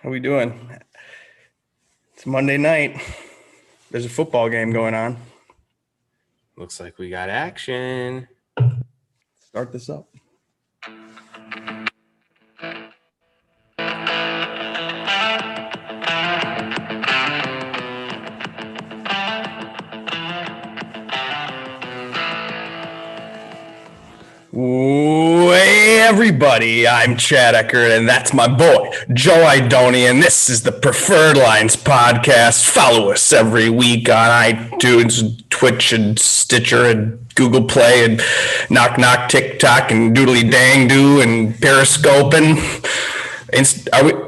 How we doing? It's Monday night. There's a football game going on. Looks like we got action. Start this up. Hey everybody, I'm Chad Eckert, and that's my boy, Joe Idone, and this is the Preferred Lines podcast. Follow us every week on iTunes, Twitch, and Stitcher, and Google Play, and Knock Knock TikTok, and Doodly Dang Doo, and Periscope, and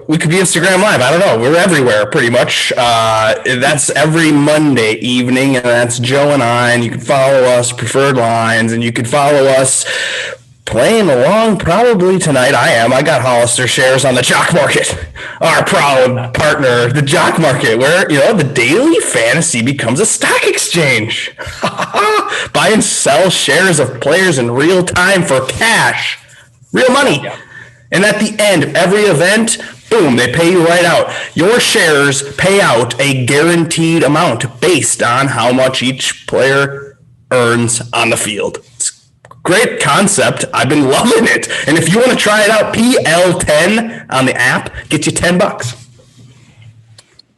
we could be Instagram Live. I don't know. We're everywhere pretty much. That's every Monday evening, and that's Joe and I. And you can follow us, Preferred Lines, and you can follow us playing along probably tonight. I got Hollister shares on the Jock Market, our proud partner, the Jock Market, where the daily fantasy becomes a stock exchange. Buy and sell shares of players in real time for cash, real money. Yep. And at the end of every event, boom, they pay you right out. Your shares pay out a guaranteed amount based on how much each player earns on the field. It's a great concept. I've been loving it. And if you want to try it out, PL10 on the app gets you $10.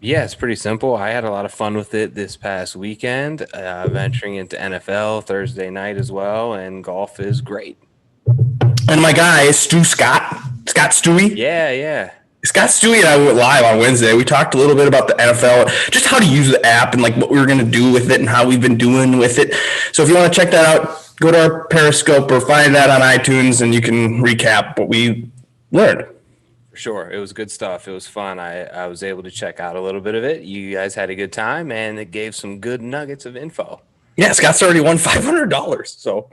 Yeah, it's pretty simple. I had a lot of fun with it this past weekend, venturing into NFL Thursday night as well, and golf is great. And my guy, Scott Stewie. Yeah. Scott Stewie and I went live on Wednesday. We talked a little bit about the NFL, just how to use the app and like what we were going to do with it and how we've been doing with it. So if you want to check that out, go to our Periscope or find that on iTunes and you can recap what we learned. For sure. It was good stuff. It was fun. I was able to check out a little bit of it. You guys had a good time and it gave some good nuggets of info. Yeah, Scott's already won $500. So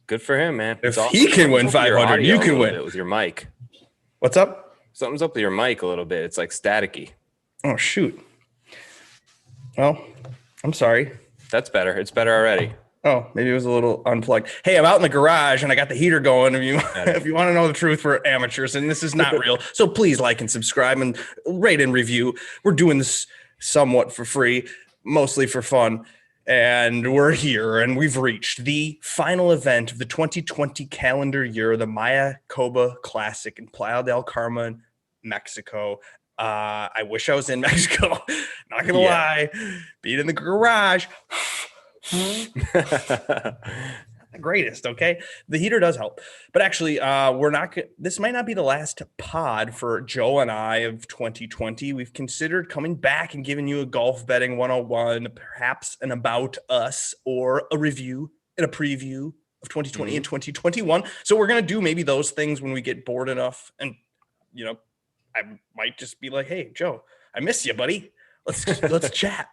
good for him, man. If he can win 500, you can win with your mic. What's up? Something's up with your mic a little bit. It's like staticky. Oh shoot. Well, I'm sorry. That's better. It's better already. Oh, maybe it was a little unplugged. Hey, I'm out in the garage and I got the heater going. If you want to know the truth, we're amateurs and this is not real. So please like and subscribe and rate and review. We're doing this somewhat for free, mostly for fun. And we're here, and we've reached the final event of the 2020 calendar year, the Mayakoba Classic in Playa del Carmen, Mexico. I wish I was in Mexico. Not gonna lie, being in the garage. The greatest, okay? The heater does help. But actually, this might not be the last pod for Joe and I of 2020. We've considered coming back and giving you a golf betting 101, perhaps an about us or a review and a preview of 2020 and 2021. So we're going to do maybe those things when we get bored enough. And, I might just be like, hey, Joe, I miss you, buddy. Let's chat.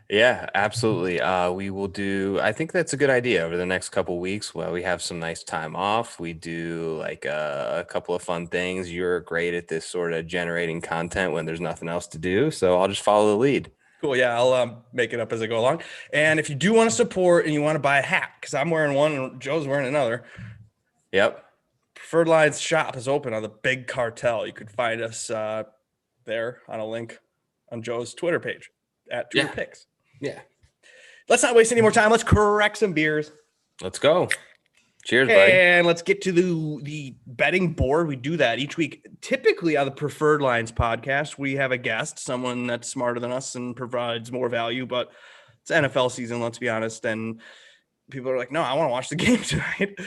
Yeah, absolutely. We will do, I think that's a good idea over the next couple of weeks while we have some nice time off. We do like a couple of fun things. You're great at this sort of generating content when there's nothing else to do. So I'll just follow the lead. Cool. Yeah, I'll make it up as I go along. And if you do want to support and you want to buy a hat, because I'm wearing one and Joe's wearing another. Yep. Preferred Lines shop is open on the Big Cartel. You could find us there on a link on Joe's Twitter page at Twitter Picks. Yeah. Let's not waste any more time. Let's crack some beers. Let's go. Cheers, buddy. And let's get to the betting board. We do that each week. Typically on the Preferred Lines podcast, we have a guest, someone that's smarter than us and provides more value, but it's NFL season, let's be honest. And people are like, no, I want to watch the game tonight.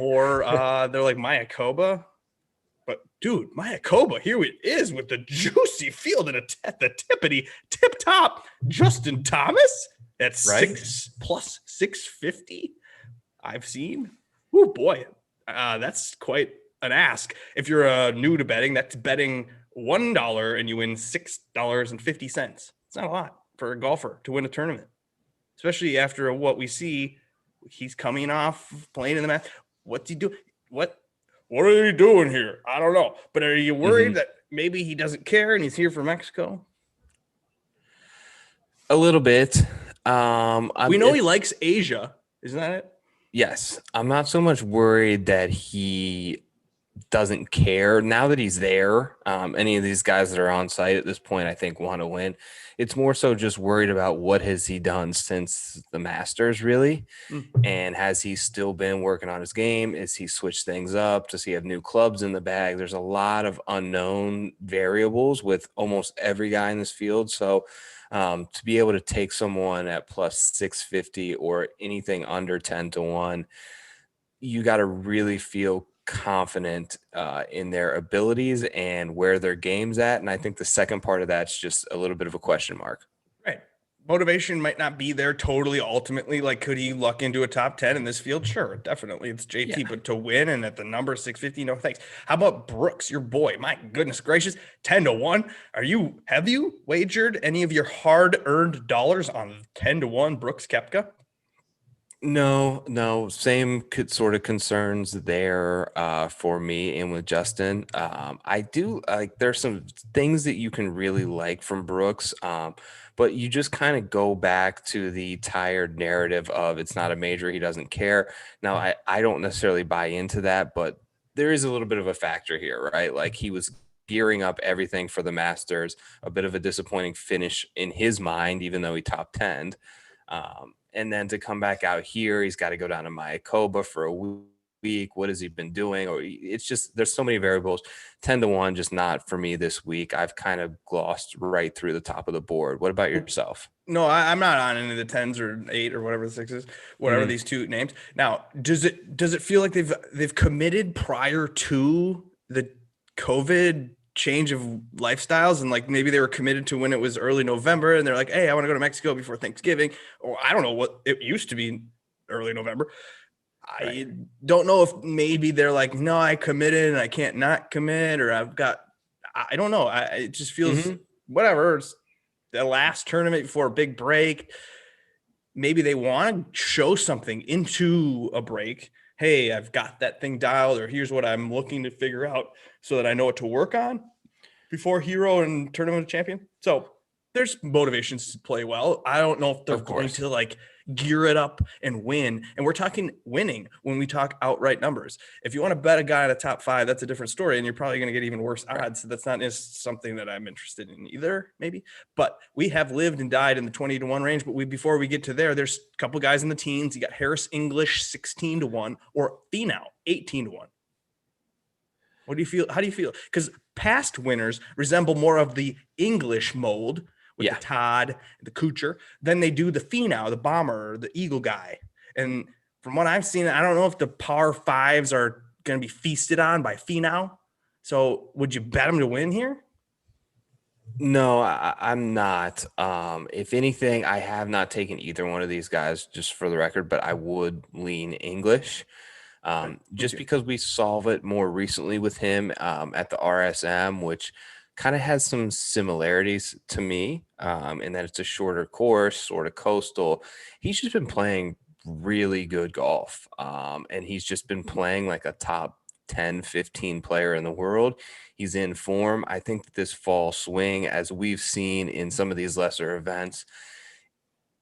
Or they're like, Mayakoba. But dude, Mayakoba, here it is with the juicy field and the tippity tip top. Justin Thomas at right. 650. I've seen. Oh boy, that's quite an ask. If you're new to betting, that's betting $1 and you win $6.50. It's not a lot for a golfer to win a tournament, especially after what we see. He's coming off playing in the match. What's he do? What are you doing here? I don't know. But are you worried that maybe he doesn't care and he's here for Mexico? A little bit. We know he likes Asia. Isn't that it? Yes. I'm not so much worried that he doesn't care now that he's there. Any of these guys that are on site at this point, I think, want to win. It's more so just worried about what has he done since the Masters, really. And has he still been working on his game? Is he switched things up? Does he have new clubs in the bag? There's a lot of unknown variables with almost every guy in this field. So to be able to take someone at plus 650 or anything under 10-1, you got to really feel confident in their abilities and where their game's at. And I think the second part of that's just a little bit of a question mark. Right. Motivation might not be there totally ultimately. Like, could he luck into a top 10 in this field? Sure, definitely. It's JT, but to win and at the number 650, no thanks. How about Brooks, your boy? My goodness gracious, 10-1. Have you wagered any of your hard-earned dollars on 10-1 Brooks Koepka? No, same sort of concerns there for me and with Justin. I do like there's some things that you can really like from Brooks, but you just kind of go back to the tired narrative of it's not a major, he doesn't care. Now, I don't necessarily buy into that, but there is a little bit of a factor here, right? Like he was gearing up everything for the Masters, a bit of a disappointing finish in his mind, even though he top 10. And then to come back out here, he's got to go down to Mayakoba for a week. What has he been doing? Or it's just there's so many variables. 10-1, just not for me this week. I've kind of glossed right through the top of the board. What about yourself? No, I'm not on any of the 10s or 8 or whatever the 6 is, whatever these two names. Now, does it feel like they've committed prior to the COVID change of lifestyles, and like maybe they were committed to when it was early November and they're like, hey, I want to go to Mexico before Thanksgiving, or I don't know what it used to be early November. Right. I don't know if maybe they're like, no, I committed and I can't not commit, or I don't know. It just feels whatever. It's the last tournament before a big break. Maybe they want to show something into a break. Hey, I've got that thing dialed, or here's what I'm looking to figure out so that I know what to work on before Hero and Tournament Champion. So there's motivations to play well. I don't know if they're going to like gear it up and win. And we're talking winning when we talk outright numbers. If you want to bet a guy at a top 5, that's a different story. And you're probably going to get even worse odds. So that's not something that I'm interested in either, maybe. But we have lived and died in the 20-1 range. But before we get to there's a couple guys in the teens. You got Harris English 16-1 or Finau 18-1. What do you feel? How do you feel? Because past winners resemble more of the English mold with the Todd, the Kuchar. Then they do the Finau, the Bomber, the Eagle guy. And from what I've seen, I don't know if the par 5s are going to be feasted on by Finau. So would you bet him to win here? No, I'm not. If anything, I have not taken either one of these guys, just for the record, but I would lean English. Just because we saw it more recently with him at the RSM, which kind of has some similarities to me, in that it's a shorter course, sort of coastal. He's just been playing really good golf, and he's just been playing like a top 10, 15 player in the world. He's in form. I think that this fall swing, as we've seen in some of these lesser events,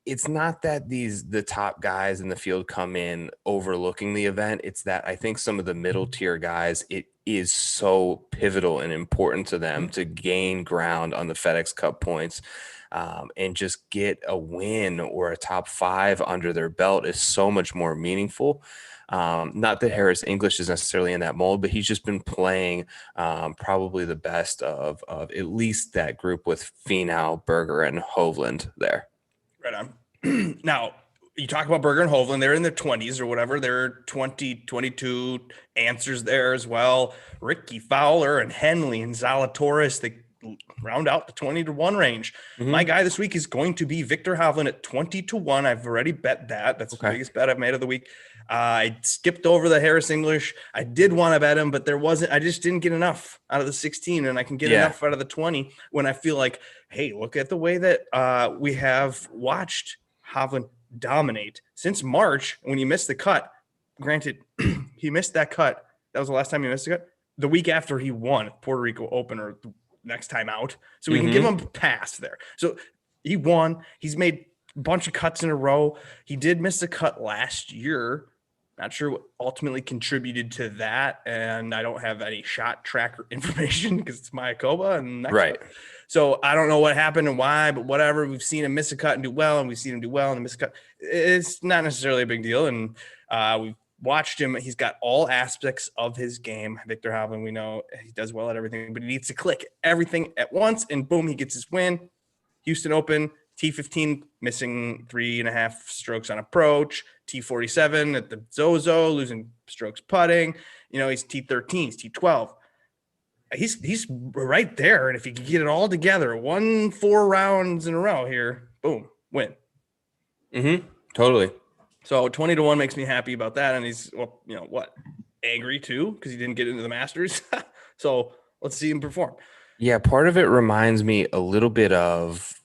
it's not that the top guys in the field come in overlooking the event. It's that I think some of the middle tier guys, it is so pivotal and important to them to gain ground on the FedEx Cup points, and just get a win or a top 5 under their belt is so much more meaningful. Not that Harris English is necessarily in that mold, but he's just been playing probably the best of at least that group with Finau, Berger, and Hovland there. Right on. Now, you talk about Berger and Hovland, they're in their 20s or whatever. They're 20, 22 answers there as well. Ricky Fowler and Henley and Zalatoris, they round out the 20-1 range. My guy this week is going to be Victor Hovland at 20-1. I've already bet that. That's the biggest bet I've made of the week. I skipped over the Harris English. I did want to bet him, but I just didn't get enough out of the 16, and I can get enough out of the 20 when I feel like, hey, look at the way that we have watched Hovland dominate since March when he missed the cut. Granted, he missed that cut. That was the last time he missed the cut. The week after he won Puerto Rico Open, or next time out. So we can give him a pass there. So he won. He's made a bunch of cuts in a row. He did miss a cut last year, Not sure what ultimately contributed to that. And I don't have any shot tracker information because it's Mayakoba and next Right. So I don't know what happened and why, but whatever. We've seen him miss a cut and do well, and we've seen him do well and miss a cut. It's not necessarily a big deal. And we've watched him. He's got all aspects of his game. Victor Hovland, we know he does well at everything, but he needs to click everything at once, and boom, he gets his win. Houston Open, T15, missing 3.5 strokes on approach. T47 at the Zozo, losing strokes putting. He's T13, he's T12. He's right there, and if he can get it all together, 4 rounds in a row here, boom, win. Totally. So 20-1 makes me happy about that, and he's angry too because he didn't get into the Masters. So let's see him perform. Yeah, part of it reminds me a little bit of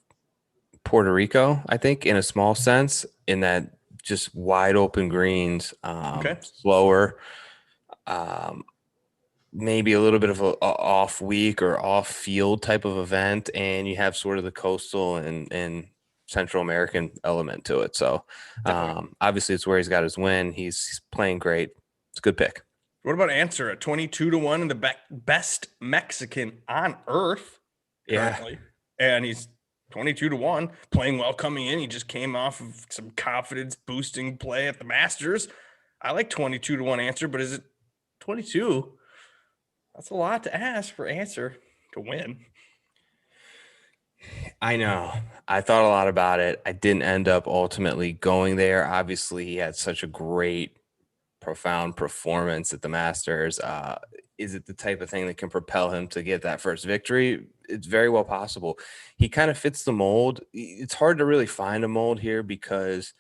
Puerto Rico, I think, in a small sense, in that just wide open greens, slower, maybe a little bit of a off week or off field type of event, and you have sort of the coastal and Central American element to it. So obviously it's where he's got his win. He's playing great. It's a good pick. What about Answer at 22-1 and the best Mexican on earth currently? Yeah. And he's 22-1, playing well coming in. He just came off of some confidence boosting play at the Masters. I like 22-1 Answer, but is it 22? That's a lot to ask for Answer to win. I know. I thought a lot about it. I didn't end up ultimately going there. Obviously, he had such a great, profound performance at the Masters. Is it the type of thing that can propel him to get that first victory? It's very well possible. He kind of fits the mold. It's hard to really find a mold here because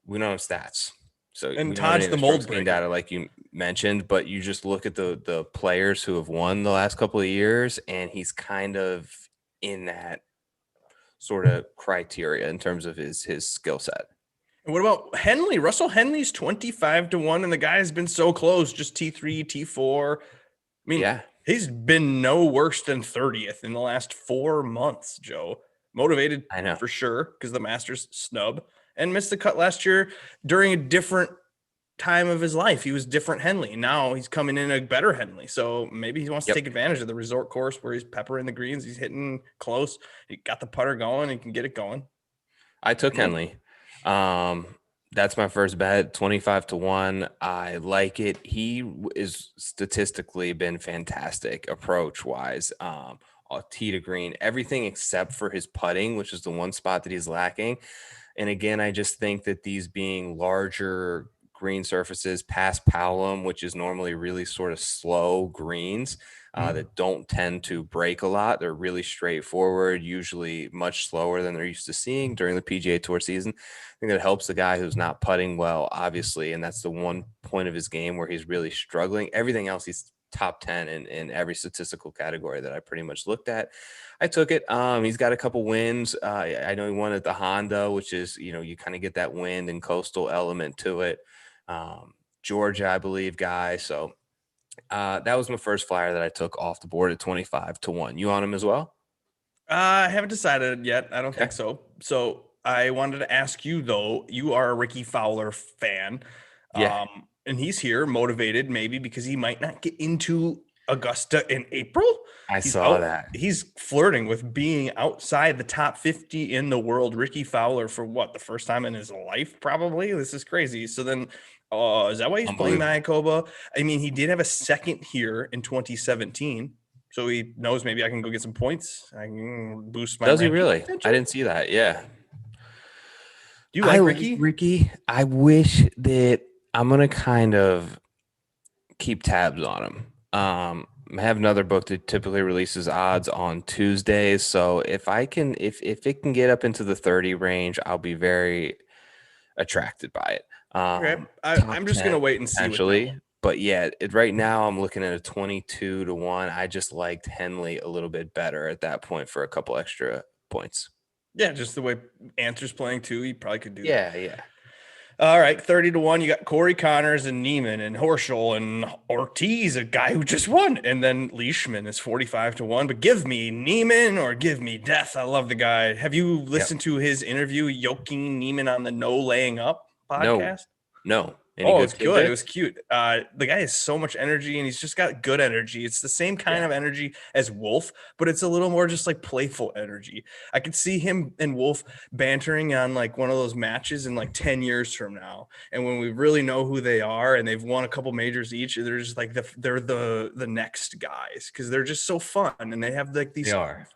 we don't have stats. So and Todd's the mold breaker data, like you mentioned, but you just look at the players who have won the last couple of years, and he's kind of in that sort of criteria in terms of his skill set. And what about Henley? Russell Henley's 25-1, and the guy has been so close, just T3, T4. I mean, he's been no worse than 30th in the last 4 months, Joe. Motivated, I know, for sure, because the Masters snub and missed the cut last year during a different time of his life. He was different Henley. Now he's coming in a better Henley. So maybe he wants to take advantage of the resort course where he's peppering the greens. He's hitting close. He got the putter going. He can get it going. I took Henley. That's my first bet, 25-1. I like it. He is statistically been fantastic approach wise. Tee to green, everything except for his putting, which is the one spot that he's lacking. And again, I just think that these being larger green surfaces past Powellum, which is normally really sort of slow greens that don't tend to break a lot. They're really straightforward, usually much slower than they're used to seeing during the PGA Tour season. I think that helps the guy who's not putting well, obviously, and that's the one point of his game where he's really struggling. Everything else, he's top 10 in every statistical category that I pretty much looked at. I took it. He's got a couple wins. I know he won at the Honda, which is, you kind of get that wind and coastal element to it. Georgia, I believe, guy. So that was my first flyer that I took off the board at 25-1. You on him as well? I haven't decided yet. I don't think so. So I wanted to ask you, though, you are a Ricky Fowler fan. Yeah. And he's here motivated maybe because he might not get into Augusta in April. I saw that. He's flirting with being outside the top 50 in the world. Ricky Fowler for the first time in his life, probably. This is crazy. So then is that why he's playing Mayakoba? I mean, he did have a second here in 2017. So he knows maybe I can go get some points. I can boost my. Does he really? I didn't see that. Yeah. Do you like Ricky? Ricky, I wish that I'm going to kind of keep tabs on him. I have another book that typically releases odds on Tuesdays. So if it can get up into the 30 range, I'll be very attracted by it. Okay. I'm just going to wait and see. Actually, but yeah, right now I'm looking at a 22-1. I just liked Henley a little bit better at that point for a couple extra points. Yeah, just the way Answer's playing too. He probably could do that. Yeah. All right, 30-1. You got Corey Connors and Neiman and Horschel and Ortiz, a guy who just won. And then Leishman is 45-1. But give me Neiman or give me death. I love the guy. Have you listened to his interview, yoking Neiman on the No Laying Up podcast? No. Any Oh, it good was good. It was tidbits? cute. The guy has so much energy and he's just got good energy. It's the same kind Yeah, of energy as Wolf, but it's a little more just like playful energy. I could see him and Wolf bantering on like one of those matches in like 10 years from now. And when we really know who they are and they've won a couple majors each, they're just like they're the next guys because they're just so fun and they have like they these are.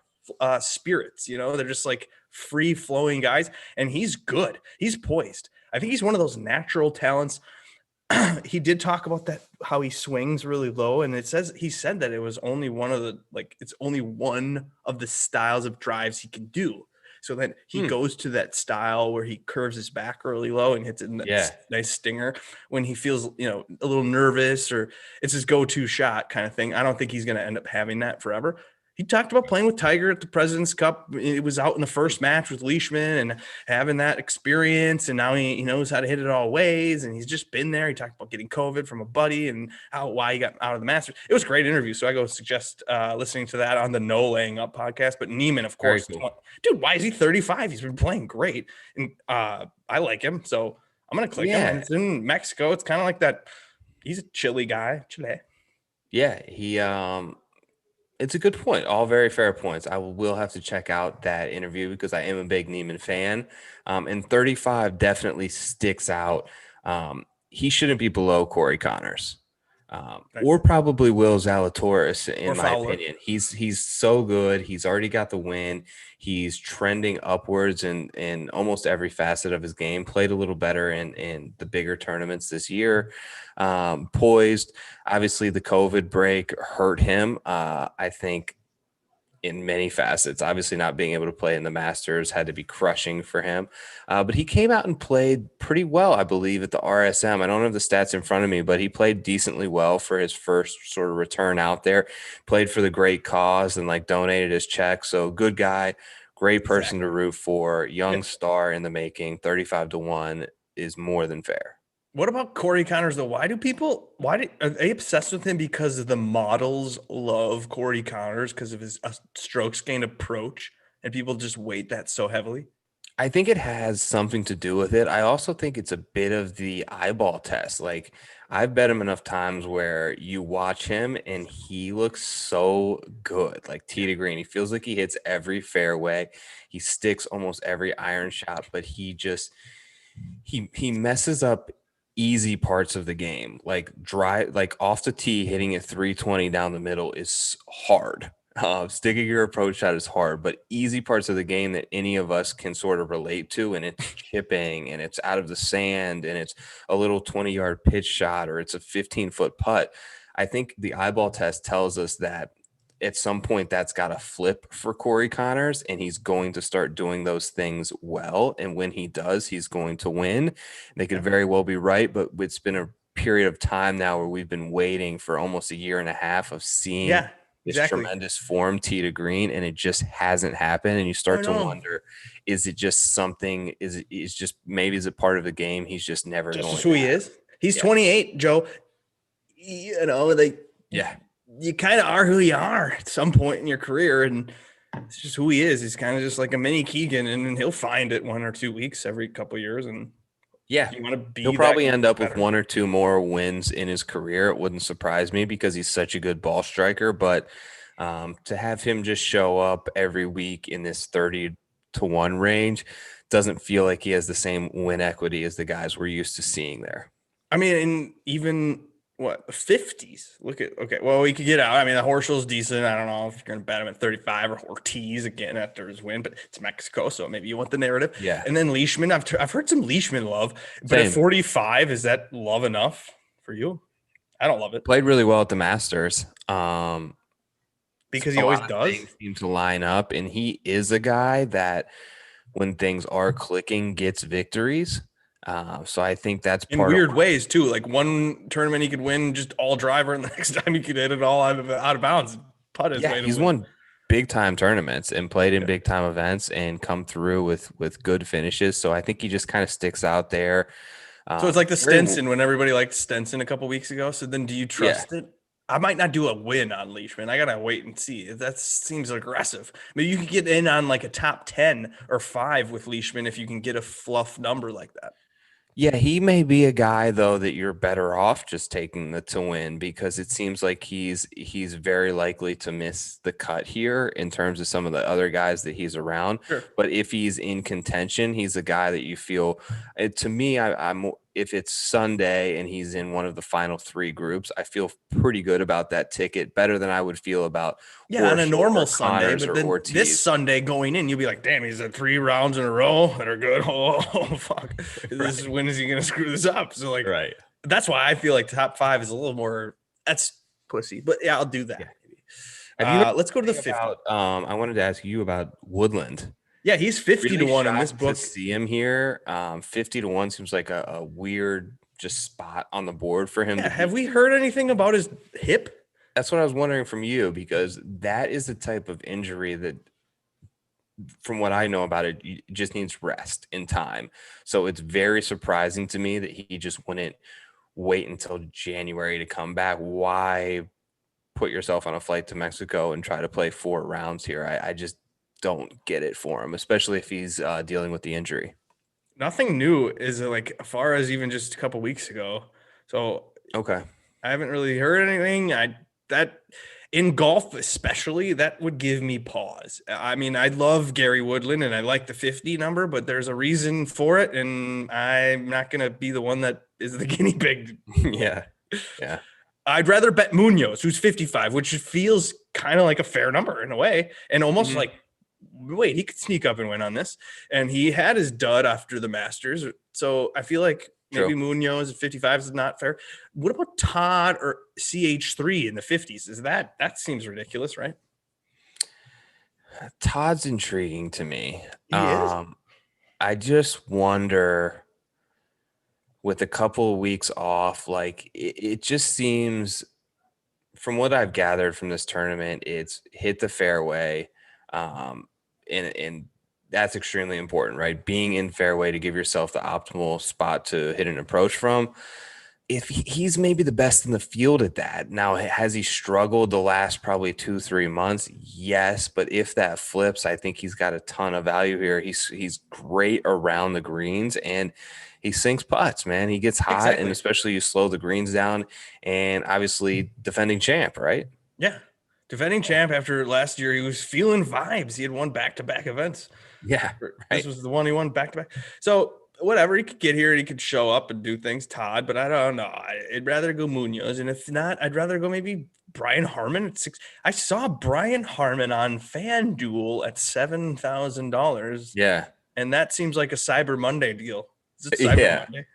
spirits, they're just like free flowing guys. And he's good. He's poised. I think he's one of those natural talents. He did talk about that, how he swings really low, and he said that it was only it's only one of the styles of drives he can do. So then he Hmm. goes to that style where he curves his back really low and hits it in that Yeah. nice stinger when he feels a little nervous, or it's his go-to shot kind of thing. I don't think he's going to end up having that forever. He talked about playing with Tiger at the President's Cup. It was out in the first match with Leishman and having that experience. And now he knows how to hit it all ways. And he's just been there. He talked about getting COVID from a buddy and why he got out of the Masters. It was a great interview. So I go suggest listening to that on the No Laying Up podcast. But Neiman, of Very course, cool. dude, why is he 35? He's been playing great. And I like him. So I'm going to click him. And Yeah. it's in Mexico. It's kind of like that. He's a Chile guy. Chile. Yeah. It's a good point. All very fair points. I will have to check out that interview because I am a big Neiman fan. And 35 definitely sticks out. He shouldn't be below Corey Connors. Right. Or probably Will Zalatoris, in Or my Fowler. opinion. He's so good. He's already got the win. He's trending upwards in almost every facet of his game. Played a little better in the bigger tournaments this year. Poised. Obviously, the COVID break hurt him. I think in many facets. Obviously, not being able to play in the Masters had to be crushing for him. But he came out and played pretty well, I believe, at the RSM. I don't have the stats in front of me, but he played decently well for his first sort of return out there. Played for the great cause and like donated his check. So good guy, great person to root for. Young star in the making. 35-1 is more than fair. What about Corey Connors though? Are they obsessed with him because the models love Corey Connors because of his strokes gained approach, and people just weight that so heavily? I think it has something to do with it. I also think it's a bit of the eyeball test. Like I've bet him enough times where you watch him and he looks so good, like tee to green. He feels like he hits every fairway. He sticks almost every iron shot, but he messes up easy parts of the game. Like like off the tee, hitting it 320 down the middle is hard. Sticking your approach shot is hard, but easy parts of the game that any of us can sort of relate to, and it's chipping and it's out of the sand and it's a little 20-yard pitch shot or it's a 15-foot putt. I think the eyeball test tells us that at some point that's got to flip for Corey Connors, and he's going to start doing those things well. And when he does, he's going to win. They could very well be right, but it's been a period of time now where we've been waiting for almost a year and a half of seeing Yeah, this exactly. tremendous form tee to green, and it just hasn't happened. And you start to No, wonder, is it just something? Is just maybe is it part of the game? He's just never just going as to who he have. is. He's Yeah. 28, Joe. Like Yeah. you kind of are who you are at some point in your career, and it's just who he is. He's kind of just like a mini Keegan, and he'll find it 1 or 2 weeks every couple of years, and Yeah. you want to He'll be that probably end up with better. 1 or 2 more wins in his career. It wouldn't surprise me because he's such a good ball striker. But to have him just show up every week in this 30-1 range doesn't feel like he has the same win equity as the guys we're used to seeing there. I mean, and even what the 50s. Look at well, we could get out. I mean, the Horschel's decent. I don't know if you're going to bet him at 35 or Ortiz again after his win, but it's Mexico, so maybe you want the narrative. Yeah. And then Leishman, I've heard some Leishman love, but at Same. 45, is that love enough for you? I don't love it Played really well at the Masters. because he A always lot of does. things seem to line up, and he is a guy that when things are clicking gets victories. So I think that's In part of weird ways too. Like one tournament he could win just all driver, and the next time he could hit it all out of bounds, putt his way to he's win. won big time tournaments and played in big time events and come through with good finishes. So I think he just kind of sticks out there. So it's like the Very, Stenson when everybody liked Stenson a couple weeks ago. So then do you yeah. trust it? I might not do a win on Leishman. I gotta wait and see. That seems aggressive. Maybe you could get in on like a top 10 or 5 with Leishman if you can get a fluff number like that. Yeah, he may be a guy though that you're better off just taking the to win because it seems like he's very likely to miss the cut here in terms of some of the other guys that he's around. Sure. But if he's in contention, he's a guy that you feel. To me, I'm if it's Sunday and he's in one of the final three groups, I feel pretty good about that ticket, better than I would feel about Yeah, on a Horschel normal or Sunday, Connors but or then this Ortiz. Sunday going in, you'll be like, damn, he's at 3 rounds in a row that are good. Oh, fuck. Right. When is he going to screw this up? So, like, Right. that's why I feel like top five is a little more, that's pussy. But yeah, I'll do Yeah. that. Maybe. Have you heard Let's go to the anything 50. about I wanted to ask you about Woodland. Yeah, he's 50 to Really 1 in this shocked to book. see him here. 50 to 1 seems like a weird just spot on the board for him Yeah, to have be. we heard anything about his hip? That's what I was wondering from you because that is the type of injury that, from what I know about it, just needs rest in time. So it's very surprising to me that he just wouldn't wait until January to come back. Why put yourself on a flight to Mexico and try to play 4 rounds here? I just don't get it for him, especially if he's dealing with the injury. Nothing new is like as far as even just a couple weeks ago. So Okay. I haven't really heard anything. That in golf especially, that would give me pause. I mean, I love Gary Woodland and I like the 50 number, but there's a reason for it, and I'm not gonna be the one that is the guinea pig. Yeah. Yeah. I'd rather bet Munoz, who's 55, which feels kind of like a fair number in a way, and almost Mhm. like, wait, he could sneak up and win on this. And he had his dud after the Masters. So I feel like maybe True. Munoz at 55 is not fair. What about Todd or CH3 in the 50s? That seems ridiculous, right? Todd's intriguing to me. He is. I just wonder with a couple of weeks off, like it just seems from what I've gathered from this tournament, it's hit the fairway. Um, and that's extremely important, right? Being in fairway to give yourself the optimal spot to hit an approach from. If he's maybe the best in the field at that. Now, has he struggled the last probably 2-3 months? Yes, but if that flips, I think he's got a ton of value here. He's great around the greens and he sinks putts, man. He gets hot, and Exactly. especially you slow the greens down. And obviously, defending champ, right? Yeah. Defending champ after last year, he was feeling vibes. He had won back-to-back events. Yeah, This right. was the one he won back to back. So whatever, he could get here and he could show up and do things, Todd. But I don't know. I'd rather go Munoz, and if not, I'd rather go maybe Brian Harmon at 6. I saw Brian Harmon on FanDuel at $7,000, Yeah, and that seems like a Cyber Monday deal. Is it Cyber yeah. Monday?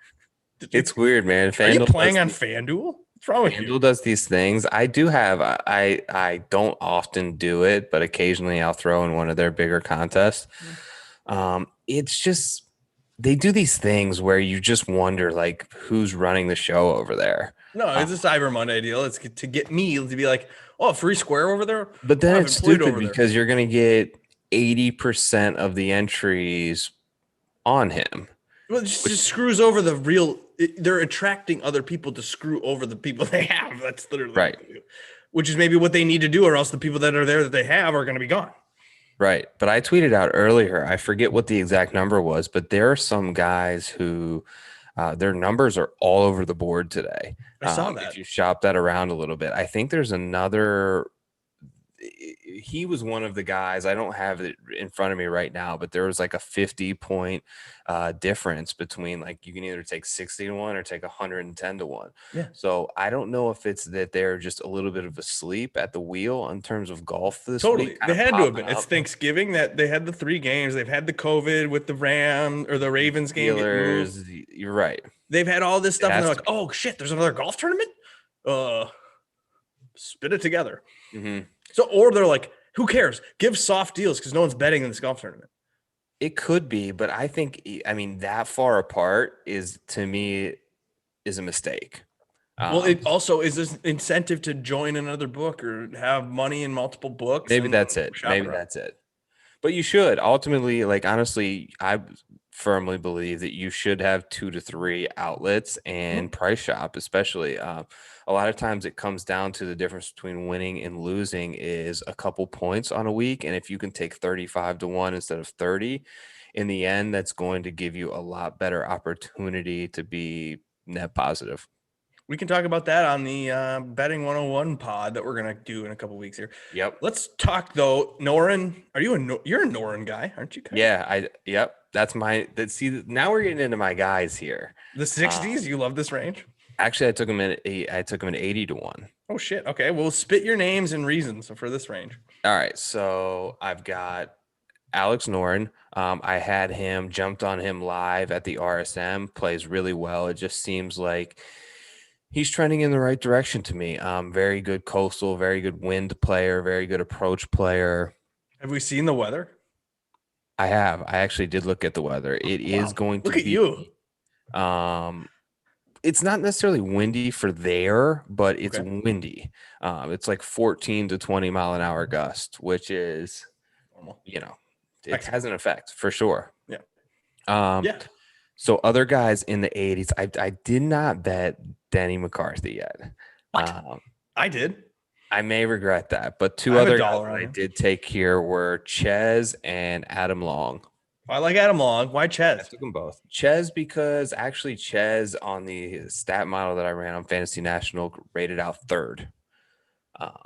It's weird, man. Are you playing on FanDuel? What's wrong with you? FanDuel does these things. I do have. I don't often do it, but occasionally I'll throw in one of their bigger contests. It's just they do these things where you just wonder like who's running the show over there. No, it's a Cyber Monday deal. It's to get me to be like, oh, free square over there. But Oh, I then it's haven't played stupid over there. because you're going to get 80% of the entries on him. Well, it just screws over the real. They're attracting other people to screw over the people they have. That's literally Right. what they do. Which is maybe what they need to do, or else the people that are there that they have are going to be gone. Right. But I tweeted out earlier, I forget what the exact number was, but there are some guys who their numbers are all over the board today. I saw that. If you shop that around a little bit, I think there's another. He was one of the guys. I don't have it in front of me right now, but there was like a 50-point difference between like you can either take 60 to 1 or take 110 to 1. Yeah. So I don't know if it's that they're just a little bit of asleep at the wheel in terms of golf this Totally. week. They kinda had to have popping been. It's up. Thanksgiving that they had the 3 games. They've had the COVID with the Ram or the Ravens game. Get moved. Steelers, you're right. They've had all this stuff, and has they're to like, oh, shit, there's another golf tournament? Spit it together. Mhm. So, or they're like, who cares? Give soft deals because no one's betting in this golf tournament. It could be, but I think that far apart is to me is a mistake. Well, it also is this incentive to join another book or have money in multiple books. Maybe and that's it. shop Maybe around. that's it. But you should ultimately, like, honestly, I firmly believe that you should have 2 to 3 outlets and price shop, especially. A lot of times it comes down to the difference between winning and losing is a couple points on a week. And if you can take 35 to 1 instead of 30, in the end, that's going to give you a lot better opportunity to be net positive. We can talk about that on the Betting 101 pod that we're going to do in a couple weeks here. Yep. Let's talk, though. Noren, you're a Noren guy, aren't you? Yeah, yep. See, now we're getting into my guys here. The 60s, you love this range? Actually, I took him at 80 to 1. Oh, shit. Okay, well, spit your names and reasons for this range. All right, so I've got Alex Noren. I had him, jumped on him live at the RSM, plays really well. It just seems like he's trending in the right direction to me. Very good coastal, very good wind player, very good approach player. Have we seen the weather? I have. I actually did look at the weather. It is going to look at be you. It's not necessarily windy for there, but it's windy. It's like 14 to 20 mile an hour gust, which is normal. It has an effect for sure. Yeah. Yeah. So other guys in the 80s, I did not bet Denny McCarthy yet. What? I did. I may regret that, but two other guys that I did take here were Ches and Adam Long. I like Adam Long. Why Ches? I took them both. Ches because actually Ches on the stat model that I ran on Fantasy National rated out third.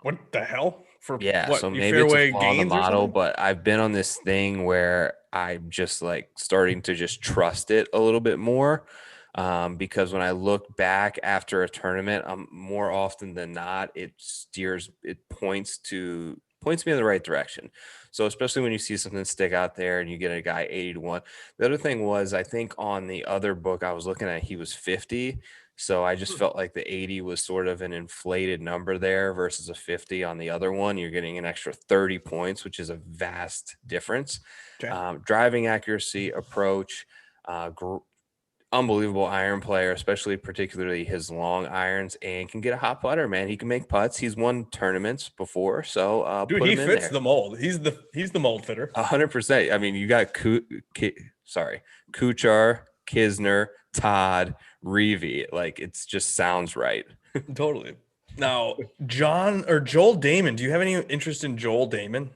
What the hell? So maybe it's a flaw in the model, but I've been on this thing where I'm just like starting to just trust it a little bit more. Because when I look back after a tournament, more often than not, it points me in the right direction. So especially when you see something stick out there and you get a guy 80 to 1. The other thing was, I think on the other book I was looking at, he was 50. So I just felt like the 80 was sort of an inflated number there versus a 50 on the other one. You're getting an extra 30 points, which is a vast difference. Okay. Driving accuracy, approach, unbelievable iron player, especially particularly his long irons, and can get a hot putter, man. He can make putts. He's won tournaments before, so dude, he fits the mold. He's the mold fitter. 100%. I mean, you got Kuchar, Kisner, Todd, Reevy. Like, it just sounds right. Totally. Now, Joel Damon. Do you have any interest in Joel Damon?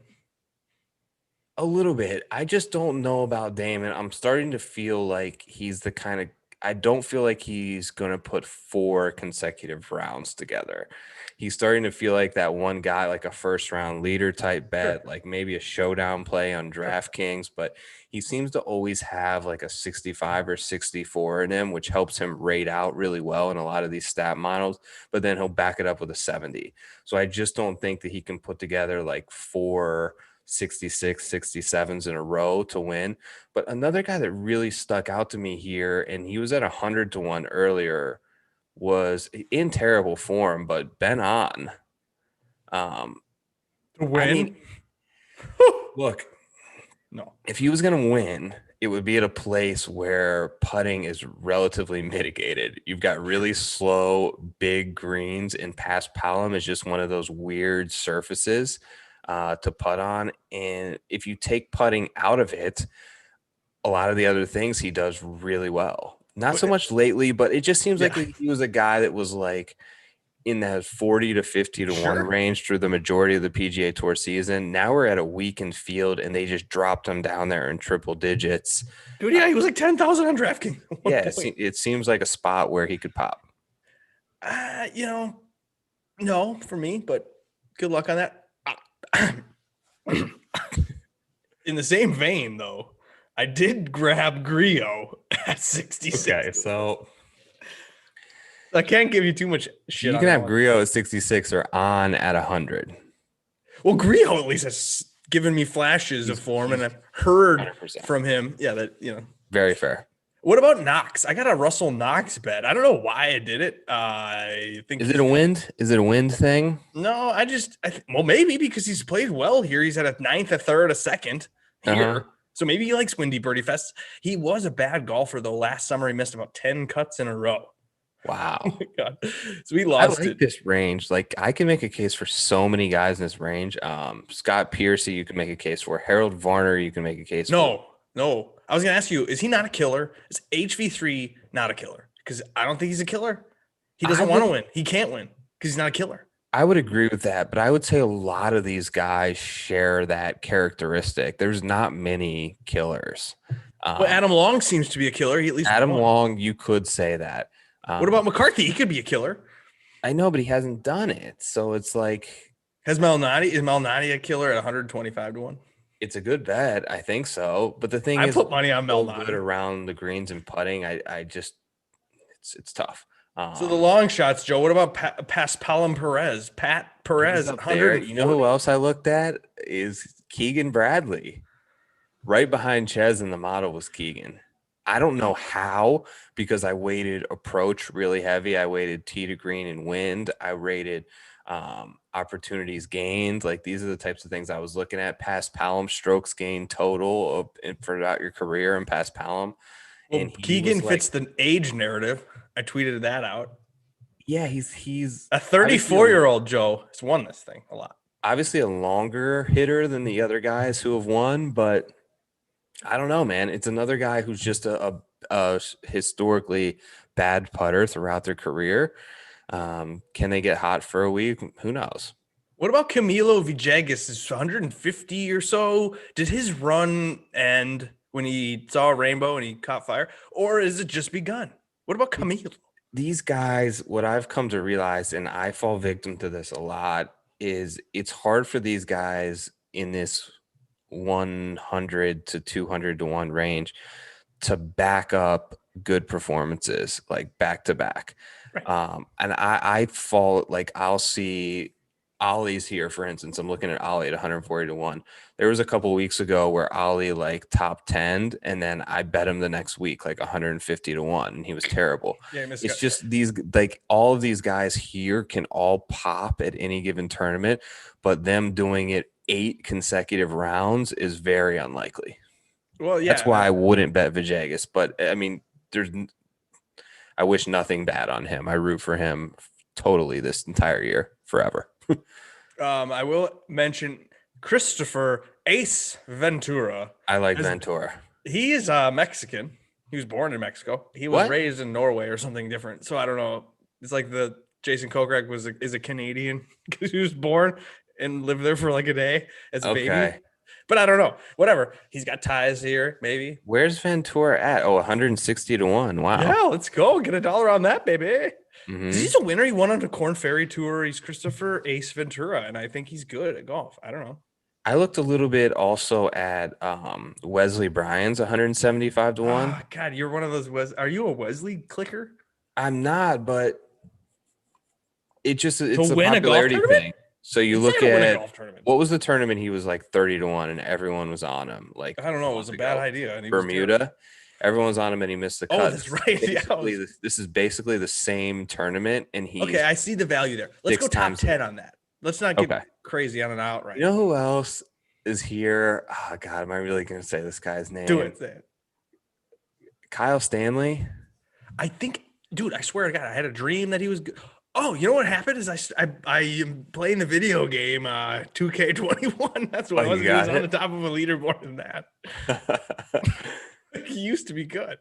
A little bit. I just don't know about Damon. I'm starting to feel like he's the kind of – I don't feel like he's going to put 4 consecutive rounds together. He's starting to feel like that one guy, like a first-round leader type bet, like maybe a showdown play on DraftKings, but he seems to always have like a 65 or 64 in him, which helps him rate out really well in a lot of these stat models, but then he'll back it up with a 70. So I just don't think that he can put together like 4 – 66, 67s in a row to win. But another guy that really stuck out to me here, and he was at 100 to 1 earlier, was in terrible form, but Ben On. Look, no. If he was going to win, it would be at a place where putting is relatively mitigated. You've got really slow, big greens, and Pass Palom is just one of those weird surfaces to putt on. And if you take putting out of it, a lot of the other things he does really well. Not so much lately, but it just seems like he was a guy that was like in that 40 to 50 to 1 range through the majority of the PGA Tour season. Now we're at a weakened field, and they just dropped him down there in triple digits. Dude, yeah, he was like 10,000 on DraftKings. Yeah, it seems like a spot where he could pop. No, for me, but good luck on that. In the same vein, though, I did grab Griot at 66. Okay, so I can't give you too much shit. You can have Griot at 66 or On at 100. Well, Griot at least has given me flashes of form, and I've heard 100%. From him. Yeah, very fair. What about Knox? I got a Russell Knox bet. I don't know why I did it. I think is it a wind? Is it a wind thing? No, maybe because he's played well here. He's at a 9th, a 3rd, a 2nd here. So maybe he likes windy birdie fests. He was a bad golfer though. Last summer he missed about 10 cuts in a row. Wow. Oh my God. So we lost. I like this range. Like, I can make a case for so many guys in this range. Scott Piercy, you can make a case for. Harold Varner, you can make a case for. No. I was going to ask you, is he not a killer? Is HV3 not a killer? Because I don't think he's a killer. He doesn't want to win. He can't win because he's not a killer. I would agree with that, but I would say a lot of these guys share that characteristic. There's not many killers. Well, Adam Long seems to be a killer. He at least Adam won. Long, you could say that. What about McCarthy? He could be a killer. I know, but he hasn't done it. So it's like, Is Malnati a killer at 125-1? it's a good bet. I think so. But the thing I is, put money on so Malnati. good around the greens and putting. I just, it's tough. So the long shots, Joe. What about Paspalum Perez? Pat Perez, up there. You know who else I looked at is Keegan Bradley. Right behind Ches in the model was Keegan. I don't know how, because I weighted approach really heavy. I weighted tee to green and wind. I rated opportunities gained. Like, these are the types of things I was looking at. Paspalum strokes gained total throughout your career and Paspalum. Well, And Keegan fits the age narrative. I tweeted that out. Yeah, he's a 34-year-old Joe has won this thing a lot. Obviously a longer hitter than the other guys who have won, but I don't know, man. It's another guy who's just a historically bad putter throughout their career. Can they get hot for a week? Who knows? What about Camilo Villegas? Is 150 or so? Did his run end when he saw a rainbow and he caught fire, or is it just begun? What about Camilo? These guys, what I've come to realize, and I fall victim to this a lot, is it's hard for these guys in this 100 to 200 to 1 range to back up good performances like back to back. Right. And I fall, like, I'll see Ollie's here, for instance. I'm looking at Ollie at 140 to 1. There was a couple of weeks ago where Ollie like top 10, and then I bet him the next week like 150 to 1, and he was terrible. Yeah, it's just these, like, all of these guys here can all pop at any given tournament, but them doing it 8 consecutive rounds is very unlikely. Well, yeah, that's why I wouldn't bet Villegas. But I mean, I wish nothing bad on him. I root for him totally this entire year, forever. I will mention Christopher Ace Ventura. I like Ventura. He is Mexican. He was born in Mexico. He was raised in Norway or something different. So I don't know. It's like the Jason Kokrak is a Canadian because he was born and lived there for like a day as a baby. But I don't know. Whatever. He's got ties here, maybe. Where's Ventura at? Oh, 160 to 1. Wow. Yeah, let's go. Get $1 on that, baby. Mm-hmm. He's a winner. He won on the Corn Ferry Tour. He's Christopher Ace Ventura, and I think he's good at golf. I don't know. I looked a little bit also at Wesley Bryan's 175 to 1. Oh, God, you're one of those. Are you a Wesley clicker? I'm not, but it's a popularity thing. So you look at what was the tournament? He was like 30 to 1, and everyone was on him. Like, I don't know. It was a bad idea. And Bermuda. Everyone's on him, and he missed the cut. Oh, that's right. This is basically the same tournament, and he. Okay, I see the value there. Let's go top 10 on that. Let's not get crazy on and out right now. You know who else is here? Oh, God, am I really going to say this guy's name? Do it. Say it. Kyle Stanley. I think, dude, I swear to God, I had a dream that he was good. Oh, you know what happened is I am playing the video game 2K21. That's what it was. He was on the top of a leaderboard in that. He used to be good.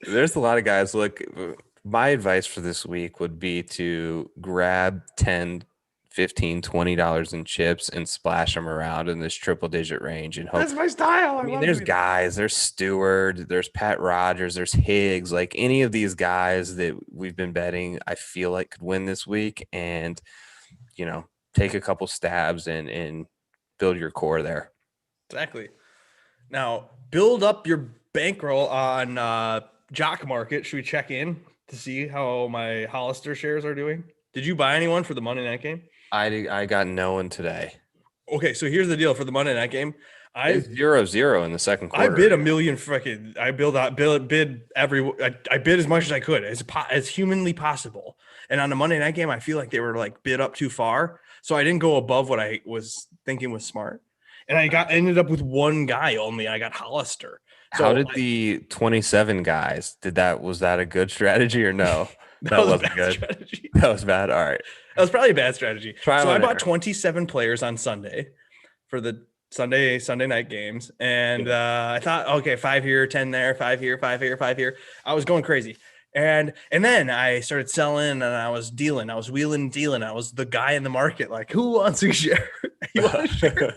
There's a lot of guys. Look, my advice for this week would be to grab 10, 15, $20 in chips and splash them around in this triple digit range. And hope. That's my style. I mean, there's guys, there's Stewart, there's Pat Rogers, there's Higgs, like any of these guys that we've been betting, I feel like could win this week, and, you know, take a couple stabs and build your core there. Exactly. Now, build up your bankroll on Jock Market. Should we check in to see how my Hollister shares are doing? Did you buy anyone for the Monday night game? I got no one today. Okay, so here's the deal for the Monday night game. I 0-0 in the second quarter. I bid $1 million freaking. I bid as much as I could, as humanly possible. And on the Monday night game, I feel like they were like bid up too far, so I didn't go above what I was thinking was smart. And I ended up with one guy only. I got Hollister. So how did the 27 guys? Was that a good strategy or no? That wasn't good. Strategy. That was bad. All right. That was probably a bad strategy. I bought 27 players on Sunday for the Sunday night games. And I thought, okay, 5 here, 10 there, 5 here, 5 here, 5 here. I was going crazy. And then I started selling and I was dealing. I was wheeling and dealing. I was the guy in the market, like, who wants a share? You want a share?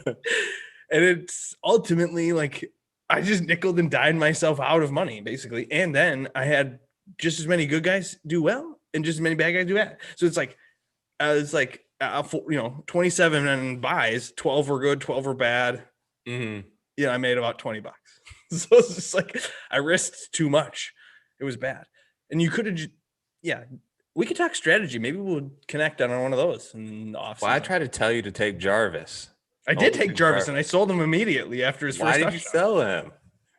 And it's ultimately like, I just nickeled and dined myself out of money, basically. And then I had just as many good guys do well and just as many bad guys do bad. So it's like, 27 and buys, 12 were good, 12 were bad. Mm-hmm. Yeah, I made about $20. So it's just like I risked too much. It was bad. And you could have, we could talk strategy. Maybe we'll connect on one of those in the offseason. Well, I tried to tell you to take Jarvis. I did take Jarvis, and I sold him immediately after his first touchdown. Why did you sell him?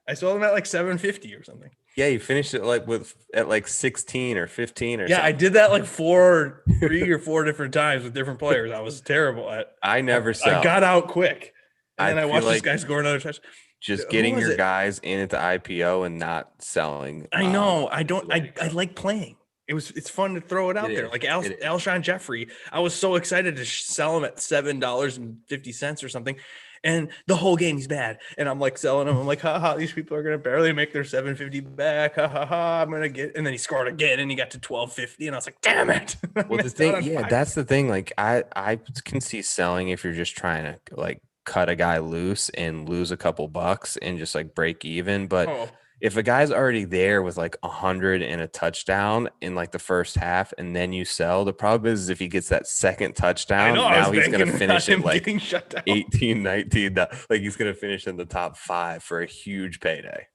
I sold him at like $750 or something. Yeah, you finished it at 16 or 15 or something. Yeah, I did that like 3 or 4 different times with different players. I was terrible at. I never sell. I got out quick, and then I watched like this guy score another touch. Just getting your guys in at the IPO and not selling. I know. I don't. I like playing. It's fun to throw it out there. Like Alshon Jeffrey, I was so excited to sell him at $7.50 or something. And the whole game he's bad. And I'm like selling him. I'm like, ha, these people are going to barely make their $7.50 back. Ha, I'm going to get. And then he scored again and he got to $12.50. And I was like, damn it. Well, the thing, that's the thing. Like I can see selling if you're just trying to like cut a guy loose and lose a couple bucks and just like break even. But if a guy's already there with like 100 and a touchdown in like the first half and then you sell, the problem is if he gets that second touchdown, now he's going to finish it like 18, 19. Like he's going to finish in the top 5 for a huge payday.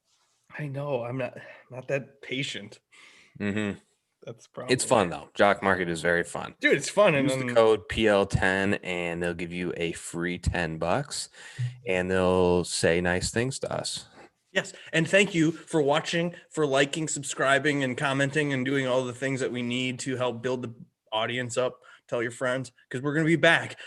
I know. I'm not that patient. Mm-hmm. That's probably. It's fun though. Jock Market is very fun. Dude, it's fun. Use the code PL10 and they'll give you a free $10 and they'll say nice things to us. Yes. And thank you for watching, for liking, subscribing, and commenting and doing all the things that we need to help build the audience up. Tell your friends, because we're going to be back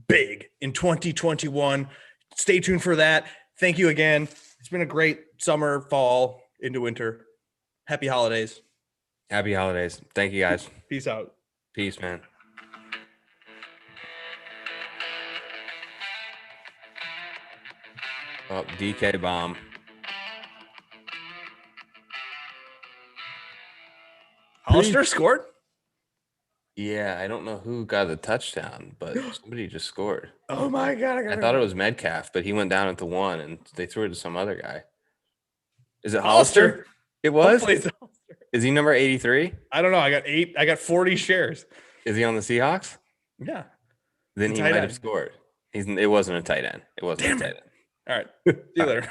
big in 2021. Stay tuned for that. Thank you again. It's been a great summer, fall, into winter. Happy holidays. Happy holidays. Thank you, guys. Peace out. Peace, man. Oh, DK bomb. Hollister scored? Yeah, I don't know who got the touchdown, but somebody just scored. Oh my God. I thought it was Metcalf, but he went down at the 1 and they threw it to some other guy. Is it Hollister? It was? Is he number 83? I don't know. I got 40 shares. Is he on the Seahawks? Yeah. Then he might have scored. It wasn't a tight end. It wasn't a tight end. All right. See you later.